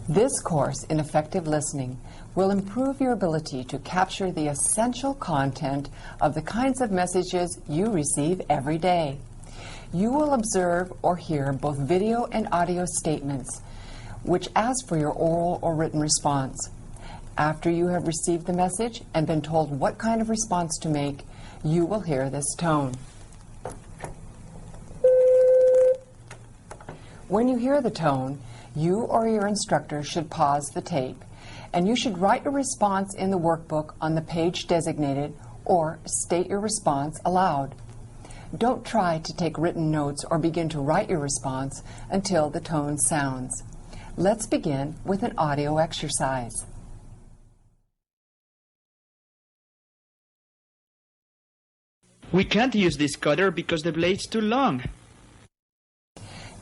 This course in effective listening will improve your ability to capture the essential content of the kinds of messages you receive every day. You will observe or hear both video and audio statements, which ask for your oral or written response. After you have received the message and been told what kind of response to make, you will hear this tone. When you hear the tone, you or your instructor should pause the tape, and you should write your response in the workbook on the page designated or state your response aloud. Don't try to take written notes or begin to write your response until the tone sounds. Let's begin with an audio exercise. We can't use this cutter because the blade's too long.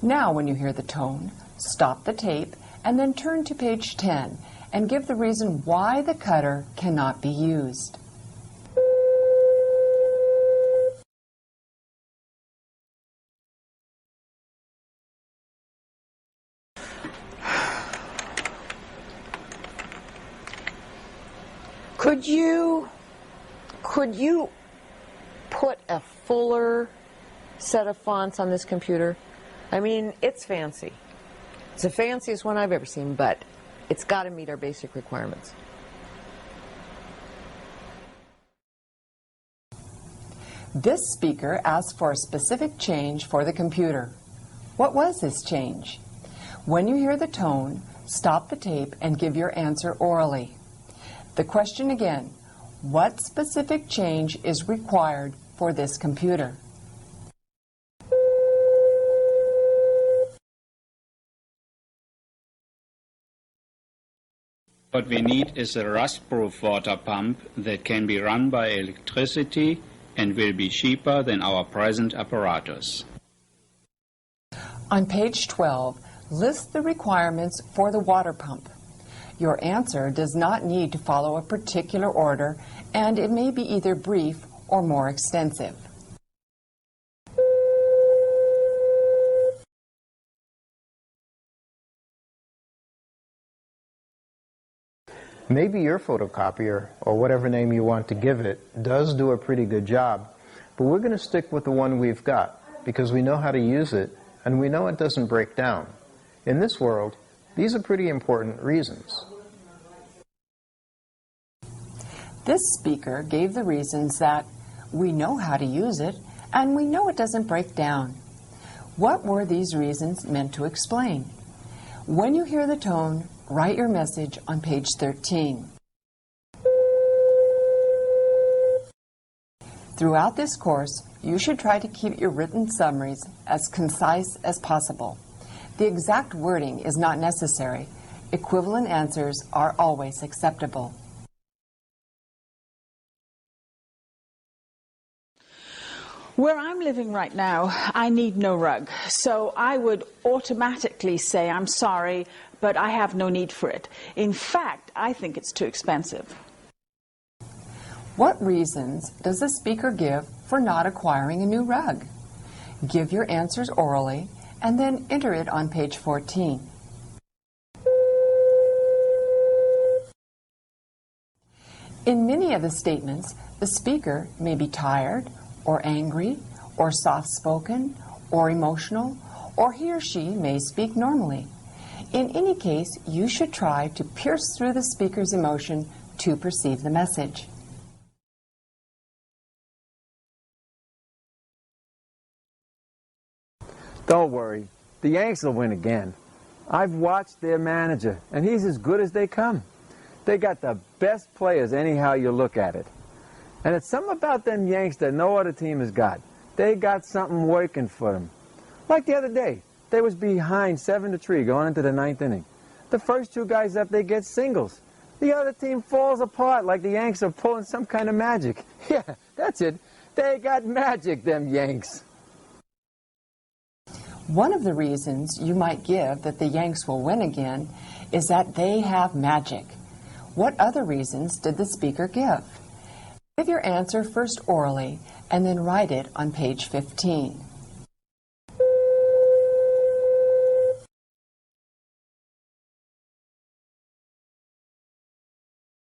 Now, when you hear the tone, stop the tape and then turn to page 10 and give the reason why the cutter cannot be used. Could you put a fuller set of fonts on this computer? I mean, it's fancy. It's the fanciest one I've ever seen, but it's got to meet our basic requirements. This speaker asked for a specific change for the computer. What was this change? When you hear the tone, stop the tape and give your answer orally. The question again, what specific change is required for this computer? What we need is a rust-proof water pump that can be run by electricity and will be cheaper than our present apparatus. On page 12, list the requirements for the water pump. Your answer does not need to follow a particular order, and it may be either brief or more extensive. Maybe your photocopier, or whatever name you want to give it, does do a pretty good job, but we're going to stick with the one we've got because we know how to use it and we know it doesn't break down. In this world, these are pretty important reasons. This speaker gave the reasons that we know how to use it and we know it doesn't break down. What were these reasons meant to explain? When you hear the tone, write your message on page 13. Throughout this course, you should try to keep your written summaries as concise as possible. The exact wording is not necessary. Equivalent answers are always acceptable. Where I'm living right now, I need no rug, so I would automatically say, I'm sorry, but I have no need for it. In fact, I think it's too expensive. What reasons does the speaker give for not acquiring a new rug? Give your answers orally and then enter it on page 14. In many of the statements, the speaker may be tired, or angry, or soft-spoken, or emotional, or he or she may speak normally. In any case, you should try to pierce through the speaker's emotion to perceive the message. Don't worry, the Yanks will win again. I've watched their manager, and he's as good as they come. They got the best players anyhow you look at it. And it's something about them Yanks that no other team has got. They got something working for them. Like the other day, they was behind 7-3 going into the 9th inning. The first two guys up, they get singles. The other team falls apart like the Yanks are pulling some kind of magic. Yeah, that's it. They got magic, them Yanks. One of the reasons you might give that the Yanks will win again is that they have magic. What other reasons did the speaker give? Give your answer first orally and then write it on page 15.